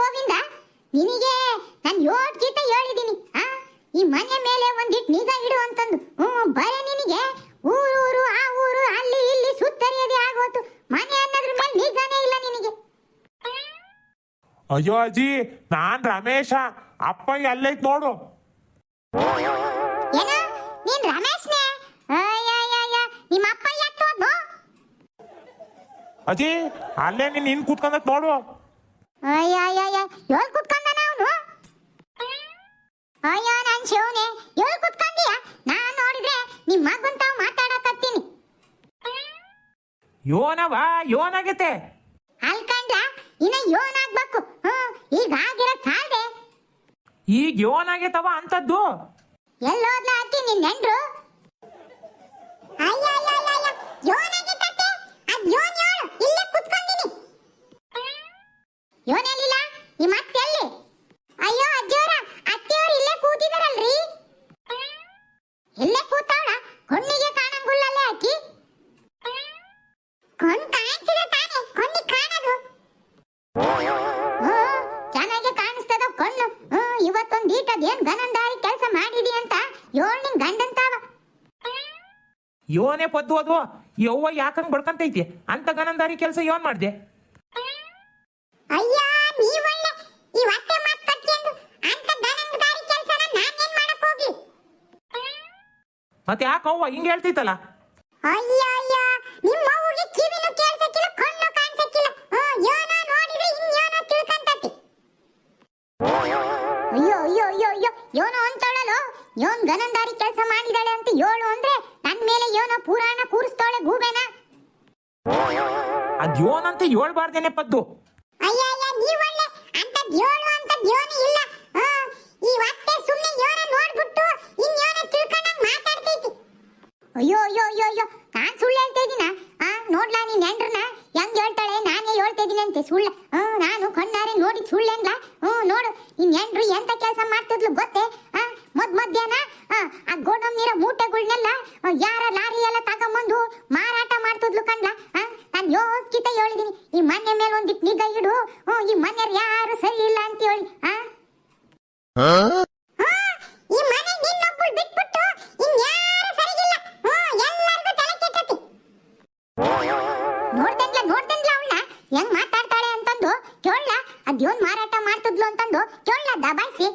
ಗೋವಿಂದ, ನಿನಗೆ ನಾನು ಯೋಟ್ ಗೀತ ಹೇಳಿದ್ದೀನಿ. ಈ ಮನೆ ಮೇಲೆ ಒಂದಿಟ್ಟು ನಿಗಾ ಇಡು ಅಂತಂದು. ಬರೀ ನಿನಗೆ ಊರೂರು ಆ ಊರು ಅಲ್ಲಿ ಇಲ್ಲಿ ಸುತ್ತರಿಯದೇ ಆಗೋತು. ಮನೆ ಅನ್ನೋದ್ರ ಮೇಲೆ ನಿಗಾನೇ ಇಲ್ಲ ನಿನಗೆ. ಅಯ್ಯೋ ಅಜ್ಜಿ, ನಾನ್ ರಮೇಶ. ಅಪ್ಪಯ್ಯ ಅಲ್ಲೈತ್ ನೋಡು. ಏನ ನೀನ್ ರಮೇಶ್ನೇ? ನಿಮ್ಮ ಅಪ್ಪ ಯಾಕೆ ಹೋದ್ನು? ಅಜ್ಜಿ, ಅಲ್ಲೇ ನೀನ್ ಕೂತ್ಕೊಂಡತ್ ನೋಡು. ಎಲ್ಲಿ ಕೂತ್ಕೊಂಡನ ಅವನು? ಅಯ್ಯೋ ನನ್ ಶಿವನೇ, ಎಲ್ಲಿ ಕೂತ್ಕೊಂಡೀಯ? ನಾನ್ ನೋಡಿದ್ರೆ ನಿಮ್ಮ ಮಗನ್ ತಾವ್ ಮಾತಾಡಕತ್ತೀನಿ. ಯೋನವ ಯೋನಾಗೈತೆ. ಅಲ್ಕಂಡ್ಲ ಇನ್ನ ಯೋನ್ ಆಗ್ಬೇಕು. ಈಗ ಆಗಿರೋ ಸಾಲ್ದೆ. ಈಗ ಯೋನಾಗೈತವ ಅಂತದ್ದು. ಎಲ್ಲೋದ್ಲ ಅತ್ತಿ ನಿನ್ ನೆಂಡ್ರು? ಯೋನ್ ಆಗಿತ್ತತ್ತೆ. ಅದ್ ಯೋನ್ ಯೋಳು ಇಲ್ಲೇ ಕೂತ್ಕೊಂಡಿನಿ. ಯೋನ್ ಎಲ್ಲಿಲ್ಲ? ನಿಮ್ಮ ಅತ್ತೆ ಎಲ್ಲಿ? ಅಯ್ಯೋ ಅಜ್ಜಿಯವರ, ಅತ್ತೆಯವರು ಇಲ್ಲೇ ಕೂತಿದಾರಲ್ರಿ. ಇಲ್ಲೇ ಕೂತಾವಳ? ಕಣ್ಣಿಗೆ ಕಾಣಂಗುಳ್ಳಲ್ಲೇ ಅಕ್ಕಿ. ಕಣ್ ಕಾಣಿಸಿದ್ರೆ ತಾನೆ ಕಣ್ಣಿಗೆ ಕಾಣದು. ಚೆನ್ನಾಗಿ ಕಾಣಿಸ್ತದ ಕಣ್ಣು. ಇವತ್ತೊಂದು ಈಟದೇನ್ ಗನಂದಾರಿ ಕೆಲಸ ಮಾಡಿದಿ ಅಂತ ಯೋಳ್ ನಿನ್ ಗಂಡಂತಾವ. ಯೋನೇ ಪದ್ದು ಅದು. ಯವ್ವ ಯಾಕಂಗ್ ಬಡ್ಕಂತೈತಿ ಅಂತ ಗನಂದಾರಿ ಕೆಲಸ ಯೋನ್ ಮಾಡ್ದೆ? ಅಯ್ಯ ನೀವೊಳ್ಳೆ ಈ ಹೊಟ್ಟೆ ಮಾತ್ ಕಟ್ಕೊಂಡು ಅಂತ ಗನಂದಾರಿ ಕೆಲಸನ ನಾನೇನ್ ಮಾಡಕ್ ಹೋಗಿ? ಮತ್ತೆ ಯಾಕವ್ವ ಹಿಂಗ್ ಹೇಳ್ತೈತಲ್ಲ? ಅಯ್ಯ ನಿಮ್ಮ ಅವ್ವಗೆ ಕಿವಿನು ಕೇಳ್ಸಕ್ಕಿಲ್ಲ, ಕಣ್ಣು ಕಾಣ್ಸಕ್ಕಿಲ್ಲ. ಯೋನ ನೋಡಿದ್ರೆ ಇನ್ಯೋನ ತಿಳ್ಕಂತತಿ. ಅಯ್ಯೋ ಯೋನ ಅಂತಳಲು. ಯೋನ್ ಗನಂದಾರಿ ಕೆಲಸ ಮಾಡಿದಾಳೆ ಅಂತ ಯೋಳು ಅಂದ್ರೆ ನನ್ ಮೇಲೆ ಯೋನ ಪುರಾಣ ಕೂರಿಸ್ತಾಳೆ ಗೂಬೆನ. ಅದ್ ಯೋನಂತ ಹೇಳ್ಬಾರ್ದೇನೆ ಪದ್ದು. ಅಯ್ಯ ನೀವೊಳ್ಳೆ ಅಂತ ಯೋಳು ಅಂತ ಯೋನಿ ಇಲ್ಲ. ಈ ಹೊಟ್ಟೆ ಸುಮ್ಮನೆ ಯೋನ ನೋಡ್ಬಿಟ್ಟು ಇನ್ಯೋನ ತಿಳ್ಕೊಂಡಂಗ್ ಮಾತಾಡ್ತೈತಿ. ಅಯ್ಯೋ ನಾನ್ ಸುಳ್ಳು ಹೇಳ್ತಾ ಇದೀನ? ನೋಡ್ಲಾ ನೀನ್ ಹೆಂಡ್ರನ್ನ ಹೆಂಗ್ ಹೇಳ್ತಾಳೆ? ನಾನೇ ಹೇಳ್ತಾ ಇದೀನಿ ಅಂತೆ ಸುಳ್ಳ? ನಾನು ಕಣ್ಣಾರೆ ನೋಡಿ ಸುಳ್ಳೆಂಗ್ಲ? ನೋಡು ನಿನ್ ಹೆಂಡ್ರು ಎಂತ ಕೆಲಸ ಮಾಡ್ತಿದ್ಲು ಗೊತ್ತೇ? ಮಧ್ಯಾಹ್ನ ಆ ಗೋಡಮ್ ನೀರ ಮೂಟೆಗಳ್ನೆಲ್ಲ ಯಾರ ಲಾರಿ ಎಲ್ಲ ತಗೊಂಬಂದು ಮಾರಾಟ ಮಾಡ್ತಿದ್ಲು ಕಣ್ಲ. ನಾನ್ ಯೋಚಿತ ಹೇಳಿದೀನಿ, ಈ ಮನೆ ಮೇಲೆ ಒಂದಿಟ್ಟು ನಿಗಾ ಇಡು. ಈ ಮನೆಯವ್ರು ಯಾರು ಸರಿ ಇಲ್ಲ ಅಂತ ಹೇಳಿ. ಈ ಮನೆ ನಿನ್ನೊಬ್ಬಳು ಬಿಟ್ಬಿಟ್ಟು ಇನ್ಯಾರು ಸರಿಗಿಲ್ಲ. ಎಲ್ಲರಿಗೂ ತಲೆ ಕೆಟ್ಟತಿ. ನೋಡ್ದಂಗ್ಲ ಅವಳನ್ನ ಹೆಂಗ್ ಮಾತಾಡ್ತಾಳೆ ಅಂತಂದು ಕೇಳ. ಅದ್ಯೋನ್ ಮಾರಾಟ ಮಾಡ್ತಿದ್ಲು ಅಂತಂದು ಕೇಳ ದಬಾಯಿಸಿ.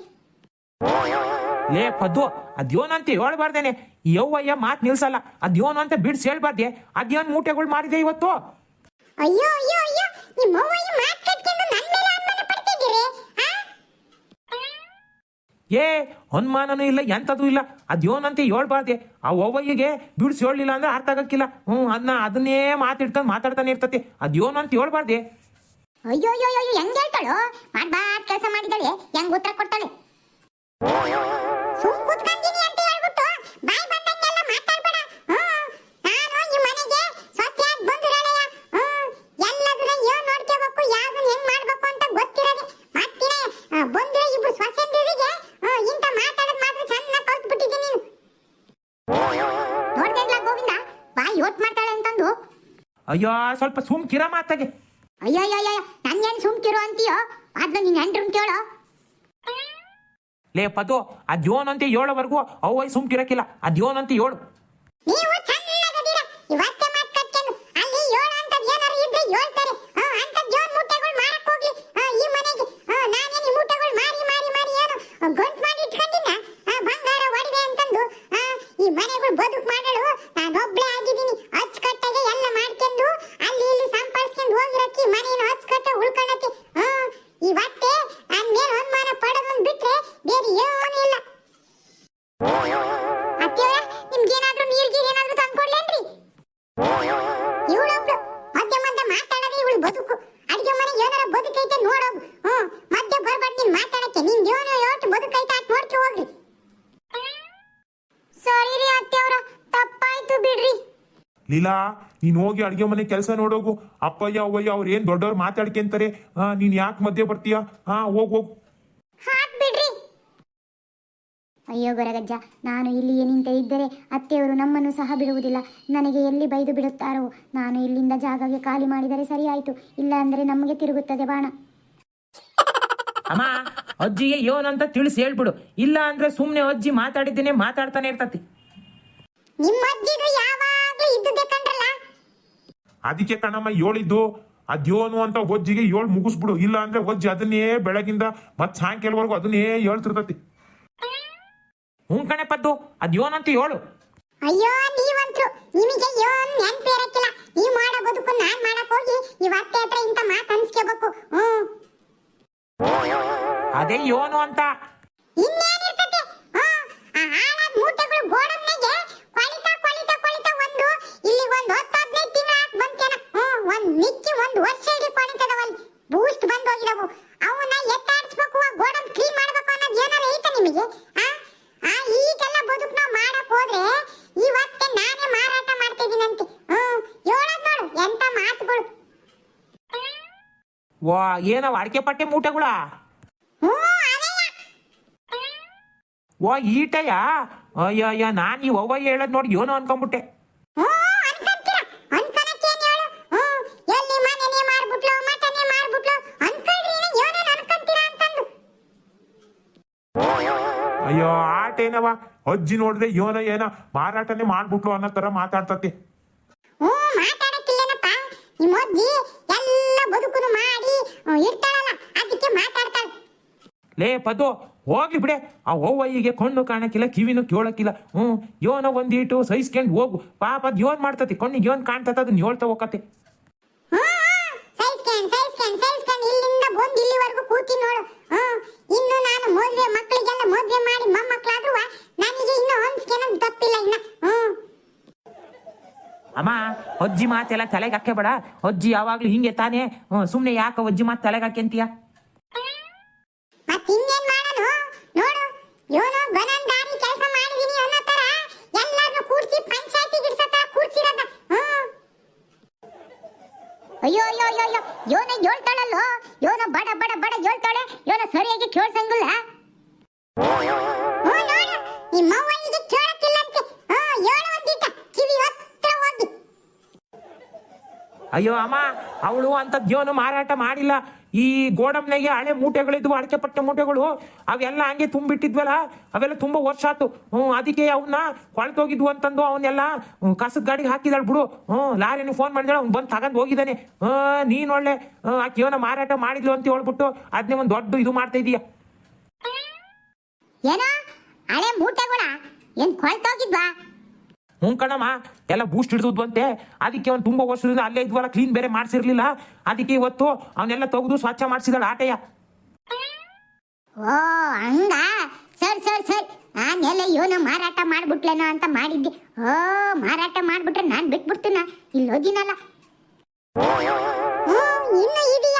ಲೇ ಪದ್ದು, ಅದ್ಯೋನಂತ ಹೇಳ್ಬಾರ್ದೇನೆ. ಯವ್ವಯ್ಯ ಮಾತ್ ನಿಲ್ಸಲ್ಲ. ಅದ್ಯೋನು ಅಂತ ಬಿಡ್ಸಿ ಹೇಳ್ಬಾರ್ದೆ. ಅದ್ಯೋನ್ ಮೂಟೆಗಳು ಮಾರಿದೆ ಇವತ್ತು. ಅಯ್ಯೋ ನಿಮ್ಮ ಅವ್ವ ಈ ಮಾತ್ ಕಟ್ಕೊಂಡು ನನ್ನ ಮೇಲೆ ಅನುಮಾನ ಪಡ್ತಿದ್ದೀರಿ? ಏ ಅನುಮಾನನೂ ಇಲ್ಲ, ಎಂತದೂ ಇಲ್ಲ. ಅದ್ಯೋನಂತ ಹೇಳ್ಬಾರ್ದೆ. ಆ ಅವ್ವಯ್ಯಗೆ ಬಿಡ್ಸಿ ಹೇಳಲಿಲ್ಲ ಅಂದ್ರೆ ಅರ್ಥ ಆಗಕ್ಕಿಲ್ಲ. ಅದನ್ನೇ ಮಾತಿಡ್ಕೊಂಡು ಮಾತಾಡ್ತಾನೆ ಇರ್ತತಿ. ಅದ್ಯೋನಂತ ಹೇಳ್ಬಾರ್ದೆ. ಅಯ್ಯೋ ಹೆಂಗ್ ಹೇಳ್ತಾಳು? ಮಾಡ್ಬಾರ್ದು ಕೆಲಸ ಮಾಡಿದಾಳೆ ಹೆಂಗ್ ಉತ್ತರ ಕೊಡ್ತಾಳೆ? ಸುಮ್ ಕೂತ್ಕೊಂಡಿನಿ ಅಂತ ಹೇಳ್ಬಿಟ್ಟು ಬಾಯ್ ಬಂದಂಗೆಲ್ಲ ಮಾತಾಡ್ಬೇಡ. ನಾನು ಈ ಮನೆಗೆ ಸೊಸೆಯಾಗಿ ಬಂದಿರಳೆಯ. ಎಲ್ಲದನ್ನ ಏನ್ ನೋಡ್ಕೋಬೇಕು, ಯಾವ್ದನ್ನ ಹೆಂಗ್ ಮಾಡ್ಬೇಕು ಅಂತ ಗೊತ್ತಿರೋದೆ. ಮತ್ತಿನೇ ಬಂದಿರೋ ಇಬ್ರು ಸೊಸೆಂದಿರಿಗೆ ಇಂತ ಮಾತಾಡೋದ್ ಮಾತ್ರ ಚೆನ್ನಾಗಿ ಕಲ್ತು ಬಿಟ್ಟಿದ್ದೀನಿ ನೀನು. ನೋಡ್ದೇಗ್ಲ ಗೋವಿಂದ, ಬಾಯ್ ಯೋಟ್ ಮಾಡ್ತಾಳೆ ಅಂತಂದು. ಅಯ್ಯೋ ಸ್ವಲ್ಪ ಸುಮ್ ಕಿರ ಮಾತಾಗೆ. ಅಯ್ಯೋ ನನ್ನೇನ್ ಸುಮ್ಕಿರು ಅಂತೀಯೋ? ಅದ್ನ ನಿನ್ ಹೆಂಡ್ರನ್ ಕೇಳೋ. ಲೇ ಪದ್ದು, ಅದ್ಯೋನಂತೆ ಹೇಳೋವರೆಗೂ ಅವ್ವಯ್ಯ ಸುಮ್ಕಿರಕ್ಕಿಲ್ಲ. ಅದ್ಯೋನಂತ ಹೇಳು. ನೀವು ಚೆನ್ನಾಗದೀರ. ಇವತ್ತೆ ಮಾತ್ ಕಟ್ಕೊಂಡು ಅಲ್ಲಿ ಯೋಳ ಅಂತದ್ ಏನಾರು ಇದ್ರೆ ಹೇಳ್ತಾರೆ. ಅಂತದ್ ಯೋನ್ ಮೂಟೆಗಳು ಮಾರಕ್ ಹೋಗ್ಲಿ ಈ ಮನೆಗೆ. ನಾನೇನ್ ಈ ಮೂಟೆಗಳು ಮಾರಿ ಏನು ಗಂಟ್ ಮಾಡಿ ಇಟ್ಕೊಂಡಿನ ಬಂಗಾರ ಒಡವೆ ಅಂತಂದು ಈ ಮನೆಗಳು ಬದುಕು ಮಾಡಲು ನಾನೊಬ್ಳೆ ಆಗಿದ್ದೀನಿ. ಅಚ್ಚುಕಟ್ಟಾಗೆ ಎಲ್ಲ ಮಾಡ್ಕೊಂಡು ಅಲ್ಲಿ ಇಲ್ಲಿ ಸಂಪಾದಿಸ್ಕೊಂಡು ಹೋಗಿರಕ್ಕಿ ಮನೇನು ಅಚ್ಚುಕಟ್ಟ ಉಳ್ಕೊಳ್ಳಕ್ಕೆ. ಇವತ್ತೆ ನನ್ ಮೇಲೆ ಅನುಮಾನ ಪಡೋದನ್ನ ಬಿಟ್ರೆ ಬೇರೆ ಏನೂ ಇಲ್ಲ. ಅತ್ತೆಯವರ, ನಿಮ್ಗೇನಾದ್ರೂ ನೀರ್ಗೆ ಏನಾದ್ರೂ ತಂದ್ಕೊಡ್ಲೇನ್ರಿ? ಇವಳೊಬ್ಳು ಮಧ್ಯ ಮಾತಾಡೋದೇ ಇವಳು ಬದುಕು. ಅಡಿಗೆ ಮನೆ ಏನಾರ ಬದುಕೈತೆ ನೋಡೋಗು. ಮಧ್ಯ ಬರ್ಬಾರ್ದು ನೀನ್ ಮಾತಾಡಕ್ಕೆ. ನಿನ್ ಜೀವನ ಎಷ್ಟು ಬದುಕೈತೆ ಅಟ್ ನೋಡ್ಕೊ ಹೋಗ್ರಿ. ಸಾರಿ ರೀ ಅತ್ತೆಯವರ, ತಪ್ಪಾಯ್ತು ಬಿಡ್ರಿ. ಲೀಲಾ, ನೀನ್ ಹೋಗಿ ಅಡ್ಗೆ ಮನೆ ಕೆಲಸ ನೋಡೋಗು. ಅಪ್ಪಯ್ಯ ಅವ್ವಯ್ಯ ಅವ್ರು ಏನ್ ದೊಡ್ಡವ್ರು ಮಾತಾಡ್ಕೊಂತಾರೆ. ನೀನ್ ಯಾಕೆ ಮಧ್ಯೆ ಬರ್ತೀಯ? ಹೋಗು. ಹಾಕ್ ಬಿಡ್ರಿ. ಅಯ್ಯೋ ಗೊರಗಜ್ಜ, ನಾನು ಇಲ್ಲಿಯೇ ನಿಂತ ಇದ್ದರೆ ಅತ್ತೆಯವರು ನಮ್ಮನ್ನು ಸಹ ಬಿಡುವುದಿಲ್ಲ. ನನಗೆ ಎಲ್ಲಿ ಬೈದು ಬಿಡುತ್ತಾರೋ? ನಾನು ಇಲ್ಲಿಂದ ಜಾಗಕ್ಕೆ ಖಾಲಿ ಮಾಡಿದರೆ ಸರಿ ಆಯಿತು, ಇಲ್ಲ ಅಂದರೆ ನಮಗೆ ತಿರುಗುತ್ತದೆ ಬಾಣ. ಅಮ್ಮ ಅಜ್ಜಿಗೆ ಯೋನಂತ ತಿಳಿಸಿ ಹೇಳ್ಬಿಡು, ಇಲ್ಲ ಅಂದ್ರೆ ಸುಮ್ನೆ ಅಜ್ಜಿ ಮಾತಾಡಿದ್ದೇನೆ ಮಾತಾಡ್ತಾನೆ ಇರ್ತತಿ. ನಿಮ್ಮ ಅಜ್ಜಿದು ಯಾವಾಗ್ಲೂ ಇದ್ದುದೇ ಕಂಡ್ರಲ್ಲ. ಅದಕ್ಕೆ ಕಣಮ್ಮ ಹೇಳಿದ್ದು, ಅದ್ಯೋನು ಅಂತ ಒಜ್ಜಿಗೆ ಏಳು ಮುಗಿಸ್ಬಿಡು, ಇಲ್ಲ ಅಂದ್ರೆ ಒಜ್ಜಿ ಅದನ್ನೇ ಬೆಳಗಿಂದ ಮತ್ ಸಾಯಂಕಾಲವರೆಗೂ ಅದನ್ನೇ ಹೇಳ್ತಿರ್ತತಿ. ಹ್ಞೂ ಕಣೆ ಪದ್ದು, ಅದ್ಯೋನಂತ ಹೇಳು. ಅಯ್ಯೋ ನೀವಂತ್ರು ನಿಮಗೆ ಯೋನ್ ನೆನ್ಪು ಇರಕ್ಕಿಲ್ಲ. ನೀವ್ ಮಾಡೋ ಬದುಕು ನಾನ್ ಮಾಡಕ್ ಹೋಗಿ ಇವತ್ತೆ ಹತ್ರ ಇಂತ ಮಾತು ಅನ್ಸ್ಕೋಬೇಕು. ಅದೇ ಯೋನು ಅಂತ. ಇನ್ನೇನಿರ್ತತೆ? ಆ ಹಾಳಾದ ಮೂಟೆಗಳು ಗೋಡನ್ನೆಗೆ ಕೊಳಿತಾ ಕೊಳಿತಾ ಕೊಳಿತಾ ಒಂದು ಇಲ್ಲಿ ಒಂದು 10-15 ತಿಂಗಳು ಹಾಕ್ ಬಂತೇನ. ಒಂದ್ ಮಿಕ್ಕಿ ಒಂದು ವರ್ಷ ಇಡೀ ಕೊಳಿತದವಲ್ಲಿ ಬೂಸ್ಟ್ ಬಂದ್ ಹೋಗಿದವು. ಅವನ್ನ ಎತ್ತಾಡಿಸ್ಬೇಕು, ಆ ಗೋಡನ್ ಕ್ಲೀನ್ ಮಾಡ್ಬೇಕು ಅನ್ನೋದು ಏನಾರ ಐತ ನಿಮಗೆ? ಈಗೆಲ್ಲ ಬದುಕು ನಾವು ಮಾಡಕ್ ಹೋದ್ರೆ ಇವತ್ತೆ ನಾನೇ ಮಾರಾಟ ಮಾಡ್ತಾ ಇದೀನಂತೆ. ಹೇಳೋದ್ ನೋಡು ಎಂತ ಮಾತುಗಳು. ವಾ ಏನವ ಅಡಿಕೆ ಪಟ್ಟೆ ಮೂಟೆಗಳ? ವಾ ಈಟಯ್ಯ? ಅಯ್ಯ ನಾನ್ ಈ ಅವ್ವ ಹೇಳದ್ ನೋಡಿ ಏನೋ ಅನ್ಕೊಂಡ್ಬಿಟ್ಟೆ. ಅಯ್ಯೋ ಆಟೇನವ, ಅಜ್ಜಿ ನೋಡಿದ್ರೆ ಯೋನ ಏನ ಮಾರಾಟನೇ ಮಾಡ್ಬಿಟ್ಲು ಅನ್ನೋ ತರ ಮಾತಾಡ್ತತಿ. ಮಾತಾಡಕ್ಕಿಲ್ಲೇನಪ್ಪ, ನಿಮ್ಮ ಅಜ್ಜಿ ಎಲ್ಲ ಬದುಕುನು ಮಾಡಿ ಇರ್ತಾಳಲ್ಲ, ಅದಕ್ಕೆ ಮಾತಾಡ್ತಾಳೆ. ಲೇ ಪದು ಹೋಗ್ಲಿ ಬಿಡೆ, ಆ ಅವ್ವಯ್ಯಿಗೆ ಕಣ್ಣು ಕಾಣಕ್ಕಿಲ್ಲ ಕಿವಿನೂ ಕೇಳಕ್ಕಿಲ್ಲ. ಯೋನ ಒಂದೀಟು ಸಹಿಸ್ಕೊಂಡು ಹೋಗು, ಪಾಪ ಅದ್ ಯೋನ್ ಮಾಡ್ತತಿ, ಕಣ್ಣಿಗೆ ಯೋನ್ ಕಾಣ್ತದ ಅದನ್ನ ಹೇಳ್ತಾ ಹೋಗತ್ತೆ. ಸೈಸ್ಕೊಂಡು ಇಲ್ಲಿಂದ ಬಂದು ಇಲ್ಲಿವರೆಗೂ ಕೂತಿ ನೋಡು. ಇನ್ನು ನಾನು ಮಕ್ಕಳಿಗೆಲ್ಲ ಮದ್ವೆ ಮಾಡಿ ಮೊಮ್ಮಕ್ಕಳಾದ್ರೂ ನನಗೆ ಇನ್ನು ಹೊಂದ್ಸ್ಕೆನಕ್ ತಪ್ಪಿಲ್ಲ ಇನ್ನ. ಅಮ್ಮ ಅಜ್ಜಿ ಮಾತೆಲ್ಲ ತಲೆಗೆ ಹಾಕೆ ಬೇಡ, ಅಜ್ಜಿ ಯಾವಾಗ್ಲೂ ಹಿಂಗೆ ತಾನೇ. ಸುಮ್ನೆ ಯಾಕ ಅಜ್ಜಿ ಮಾತು ತಲೆಗೆ ಹಾಕ್ಯಂತೀಯ? ಮತ್ ಇನ್ನೇನ್ ಮಾಡೋಣ ನೋಡು, ಏನೋ ಗನಂದಾರಿ ಕೆಲಸ ಮಾಡಿದೀನಿ ಅನ್ನೋ ತರ ಎಲ್ಲಾರನ್ನು ಕೂಡ್ಸಿ ಪಂಚಾಯತಿ ಗಿಡ್ಸತ್ತ ಕೂಡ್ಸಿರೋದ. ಅಯ್ಯೋ ಅಯ್ಯೋ ಅಯ್ಯೋ ಅಯ್ಯೋ, ಯೋನ ಹೇಳ್ತಾಳಲ್ಲೋ, ಯೋನ ಬಡ ಬಡ ಬಡ ಹೇಳ್ತಾಳೆ, ಯೋನ ಸರಿಯಾಗಿ ಕೇಳ್ಸಂಗಿಲ್ಲ. ನೋಡು ನಿಮ್ಮ ಅವ್ವನಿಗೆ ಕೇಳಕ್ಕಿಲ್ಲಂತೆ. ಹೇಳು ಒಂದಿಟ ಕಿವಿ ಹತ್ರ ಹೋಗಿ. ಅಯ್ಯೋ ಅಮ್ಮ, ಅವಳು ಅಂತದ್ ಯೋನು ಮಾರಾಟ ಮಾಡಿಲ್ಲ. ಈ ಗೋಡಂನಾಗೆ ಹಳೆ ಮೂಟೆಗಳಿದ್ವು, ಅಡಕೆ ಪಟ್ಟೆ ಮೂಟೆಗಳು, ಅವೆಲ್ಲ ಹಂಗೆ ತುಂಬಿಟ್ಟಿದ್ವಲ್ಲ, ಅವೆಲ್ಲ ತುಂಬಾ ವರ್ಷ ಆತು. ಅದಕ್ಕೆ ಅವನ್ನ ಕೊಳ್ತೋಗಿದ್ವು ಅಂತಂದು ಅವನ್ನೆಲ್ಲ ಕಸದ ಗಾಡಿಗೆ ಹಾಕಿದಾಳು ಬಿಡು. ಲಾರಿನ ಫೋನ್ ಮಾಡಿದಾಳೆ, ಅವ್ನು ಬಂದು ತಗೊಂಡ್ ಹೋಗಿದ್ದಾನೆ. ನೀನ್ ಒಳ್ಳೆ ಆಕೆ ಯೋನ ಮಾರಾಟ ಮಾಡಿದ್ಲು ಅಂತ ಹೇಳ್ಬಿಟ್ಟು ಅದನ್ನೇ ಒಂದು ದೊಡ್ಡ ಇದು ಮಾಡ್ತಾ ಇದೀಯ. ಏನೋ ಹಳೆ ಮೂಟೆಗಳ ಏನ್ ಕೊಳ್ತೋಗಿದ್ವಾ? ಹ್ಞೂ ಕಣಮ್ಮ, ಎಲ್ಲ ಬೂಸ್ಟ್ ಹಿಡಿದ್ವು ಅಂತೆ. ಅದಕ್ಕೆ ಅವ್ನು ತುಂಬಾ ವರ್ಷದಿಂದ ಅಲ್ಲೇ ಇದ್ವಲ್ಲ, ಕ್ಲೀನ್ ಬೇರೆ ಮಾಡ್ಸಿರ್ಲಿಲ್ಲ. ಅದಕ್ಕೆ ಇವತ್ತು ಅವನ್ನೆಲ್ಲ ತೆಗೆದು ಸ್ವಚ್ಛ ಮಾಡಿಸಿದಾಳ ಆಟಯ್ಯ. ಓ ಹಂಗ, ಸರಿ ಸರಿ ಸರಿ. ನಾನೆಲ್ಲ ಯೋನ ಮಾರಾಟ ಮಾಡ್ಬಿಟ್ಲೇನೋ ಅಂತ ಮಾಡಿದ್ದೆ. ಮಾರಾಟ ಮಾಡ್ಬಿಟ್ರೆ ನಾನ್ ಬಿಟ್ಬಿಡ್ತೀನ, ಇಲ್ಲಿ ಓದಿನಲ್ಲ. ಇನ್ನು ಇದೆಯಾ